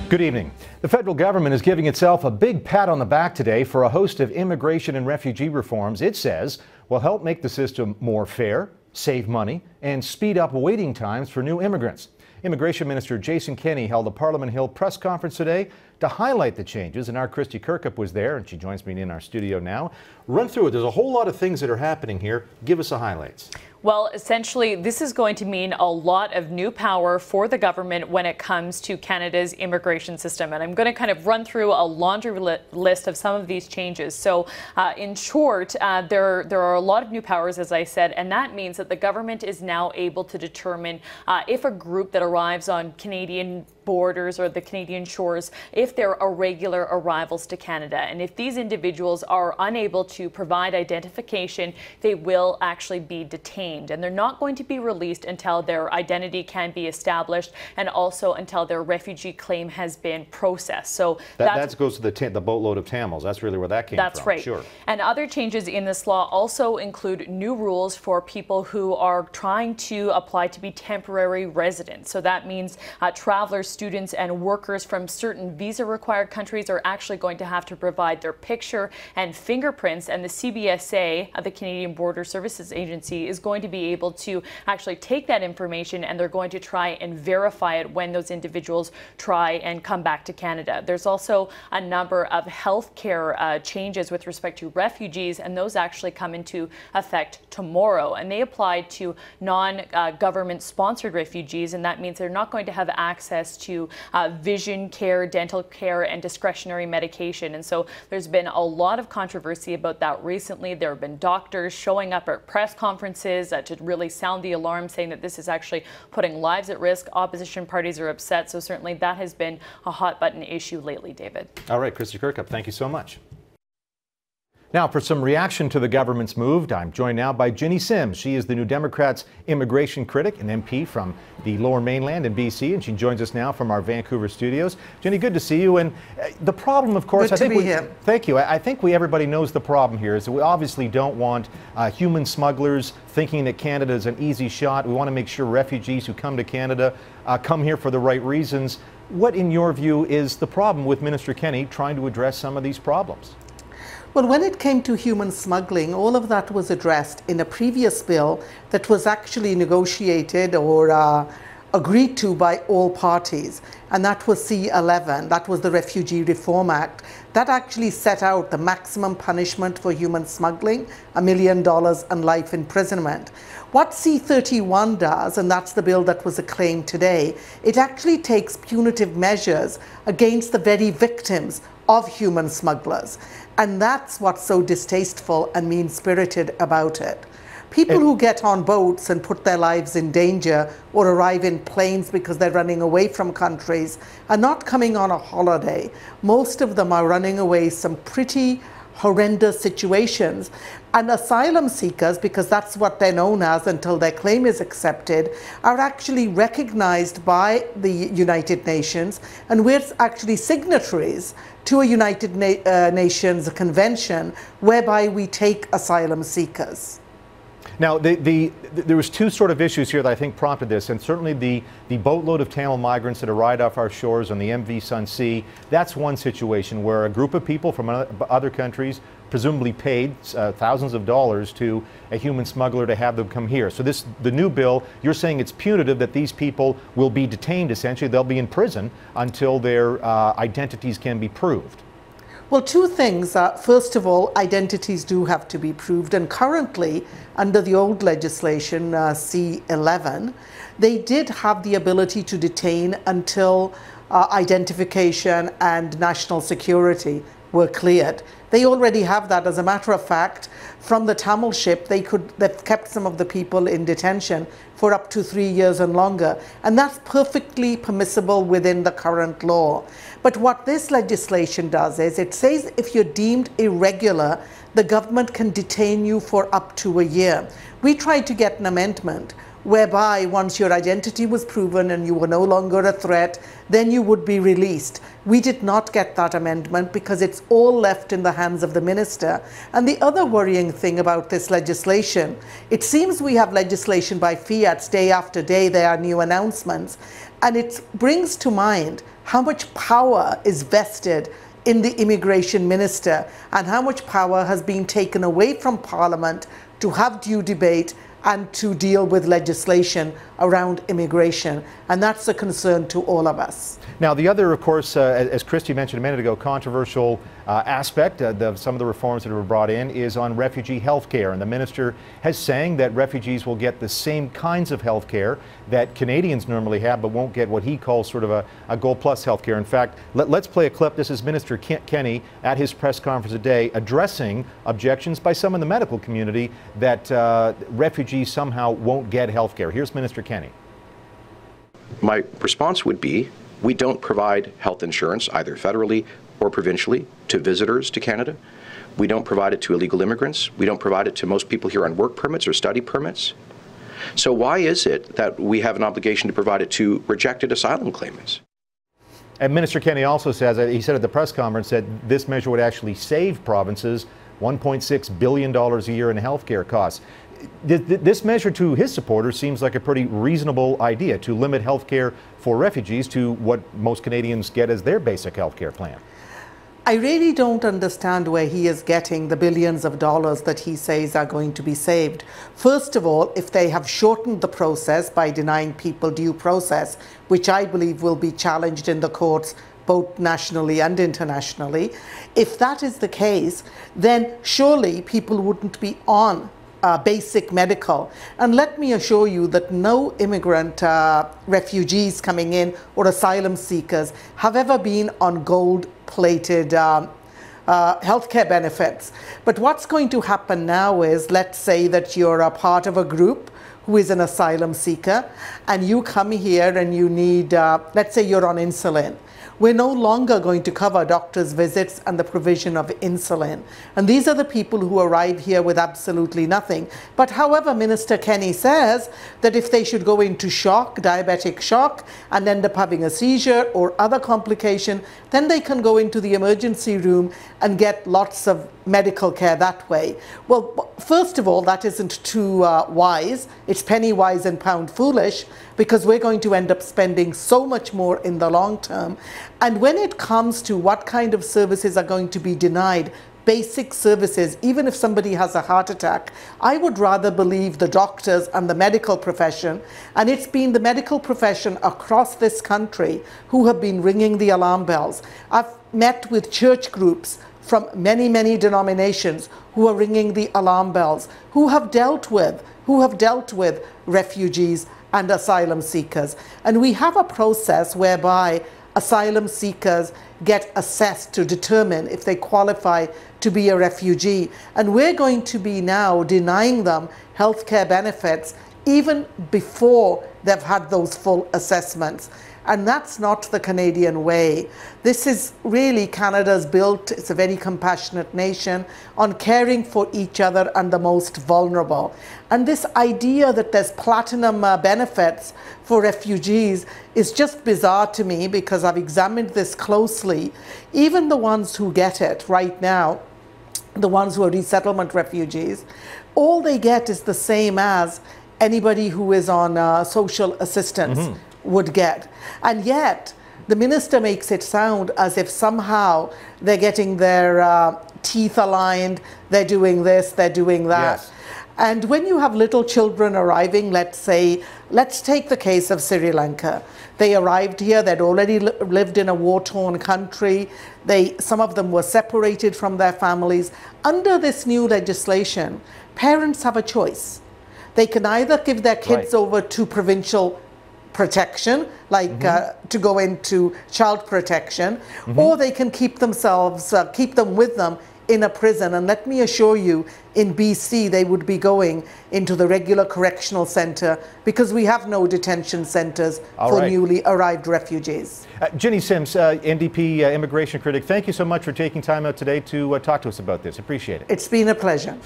Good evening. The federal government is giving itself a big pat on the back today for a host of immigration and refugee reforms it says will help make the system more fair, save money, and speed up waiting times for new immigrants. Immigration Minister Jason Kenney held a Parliament Hill press conference today to highlight the changes, and our Kristy Kirkup was there, and she joins me in our studio now. Run through it. There's a whole lot of things that are happening here. Give us the highlights. Well, essentially, this is going to mean a lot of new power for the government when it comes to Canada's immigration system. And I'm going to kind of run through a laundry list of some of these changes. So in short, there are a lot of new powers, as I said, and that means that the government is now able to determine if a group that arrives on Canadian borders or the Canadian shores, if they're irregular arrivals to Canada. And if these individuals are unable to provide identification, they will actually be detained. And they're not going to be released until their identity can be established and also until their refugee claim has been processed. So that goes to the boatload of Tamils. That's really where that came from. That's right. Sure. And other changes in this law also include new rules for people who are trying to apply to be temporary residents. So that means travelers, students, and workers from certain visa-required countries are actually going to have to provide their picture and fingerprints, and the CBSA, the Canadian Border Services Agency, is going to be able to actually take that information, and they're going to try and verify it when those individuals try and come back to Canada. There's also a number of healthcare changes with respect to refugees, and those actually come into effect tomorrow, and they apply to non-government sponsored refugees, and that means they're not going to have access to vision care, dental care, and discretionary medication. And so there's been a lot of controversy about that recently. There have been doctors showing up at press conferences to really sound the alarm, saying that this is actually putting lives at risk. Opposition parties are upset. So certainly that has been a hot button issue lately, David. All right, Kristy Kirkup, thank you so much. Now, for some reaction to the government's move, I'm joined now by Jinny Sims. She is the New Democrats immigration critic, an MP from the Lower Mainland in BC, and she joins us now from our Vancouver studios. Jinny, good to see you. And the problem, of course, thank you. I think everybody knows the problem here is that we obviously don't want human smugglers thinking that Canada is an easy shot. We want to make sure refugees who come to Canada come here for the right reasons. What, in your view, is the problem with Minister Kenney trying to address some of these problems? Well, when it came to human smuggling, all of that was addressed in a previous bill that was actually negotiated or agreed to by all parties, and that was C-11. That was the Refugee Reform Act. That actually set out the maximum punishment for human smuggling, $1 million and life imprisonment. What C-31 does, and that's the bill that was acclaimed today, it actually takes punitive measures against the very victims of human smugglers. And that's what's so distasteful and mean-spirited about it. People who get on boats and put their lives in danger or arrive in planes because they're running away from countries are not coming on a holiday. Most of them are running away some pretty horrendous situations. And asylum seekers, because that's what they're known as until their claim is accepted, are actually recognized by the United Nations, and we're actually signatories to a United Nations convention whereby we take asylum seekers. Now, there was two sort of issues here that I think prompted this, and certainly the boatload of Tamil migrants that arrived off our shores on the MV Sun Sea, that's one situation where a group of people from other countries presumably paid thousands of dollars to a human smuggler to have them come here. So the new bill, you're saying it's punitive, that these people will be detained essentially. They'll be in prison until their identities can be proved. Well, two things. First of all, identities do have to be proved, and currently, under the old legislation, C-11, they did have the ability to detain until identification and national security were cleared. They already have that. As a matter of fact, from the Tamil ship, they've kept some of the people in detention for up to 3 years and longer. And that's perfectly permissible within the current law. But what this legislation does is it says if you're deemed irregular, the government can detain you for up to a year. We tried to get an amendment whereby once your identity was proven and you were no longer a threat, then you would be released. We did not get that amendment because it's all left in the hands of the minister. And the other worrying thing about this legislation, it seems we have legislation by fiat day after day, there are new announcements. And it brings to mind how much power is vested in the immigration minister and how much power has been taken away from Parliament to have due debate and to deal with legislation around immigration. And that's a concern to all of us. Now, the other, of course, as Kristy mentioned a minute ago, controversial aspect of some of the reforms that were brought in is on refugee health care. And the minister has saying that refugees will get the same kinds of health care that Canadians normally have, but won't get what he calls sort of a Gold Plus health care. In fact, let's play a clip. This is Minister Kenny at his press conference today addressing objections by some in the medical community that refugees somehow won't get health care. Here's Minister Kenny. My response would be, we don't provide health insurance either federally or provincially to visitors to Canada. We don't provide it to illegal immigrants. We don't provide it to most people here on work permits or study permits. So why is it that we have an obligation to provide it to rejected asylum claimants? And Minister Kenny also says, he said at the press conference that this measure would actually save provinces $1.6 billion a year in health care costs. This measure to his supporters seems like a pretty reasonable idea, to limit health care for refugees to what most Canadians get as their basic health care plan. I really don't understand where he is getting the billions of dollars that he says are going to be saved. First of all, if they have shortened the process by denying people due process, which I believe will be challenged in the courts both nationally and internationally, if that is the case, then surely people wouldn't be on basic medical. And let me assure you that no immigrant refugees coming in or asylum seekers have ever been on gold-plated healthcare benefits. But what's going to happen now is, let's say that you're a part of a group who is an asylum seeker and you come here and you need, let's say you're on insulin. We're no longer going to cover doctors' visits and the provision of insulin. And these are the people who arrive here with absolutely nothing. But however, Minister Kenny says that if they should go into shock, diabetic shock, and end up having a seizure or other complication, then they can go into the emergency room and get lots of medical care that way. Well, first of all, that isn't too wise. It's penny wise and pound foolish, because we're going to end up spending so much more in the long term. And when it comes to what kind of services are going to be denied, basic services, even if somebody has a heart attack, I would rather believe the doctors and the medical profession. And it's been the medical profession across this country who have been ringing the alarm bells. I've met with church groups from many, many denominations who are ringing the alarm bells, who have dealt with refugees and asylum seekers. And we have a process whereby asylum seekers get assessed to determine if they qualify to be a refugee. And we're going to be now denying them healthcare benefits even before they've had those full assessments. And that's not the Canadian way. This is really Canada's built, it's a very compassionate nation, on caring for each other and the most vulnerable. And this idea that there's platinum benefits for refugees is just bizarre to me, because I've examined this closely. Even the ones who get it right now, the ones who are resettlement refugees, all they get is the same as anybody who is on social assistance would get. And yet the minister makes it sound as if somehow they're getting their teeth aligned, they're doing this, they're doing that. Yes. And when you have little children arriving, let's take the case of Sri Lanka. They arrived here, they'd already lived in a war-torn country. Some of them were separated from their families. Under this new legislation, parents have a choice. They can either give their kids over to provincial protection, like to go into child protection, or they can keep them with them in a prison. And let me assure you, in BC, they would be going into the regular correctional centre, because we have no detention centres for newly arrived refugees. Jinny Sims, NDP immigration critic, thank you so much for taking time out today to talk to us about this. Appreciate it. It's been a pleasure.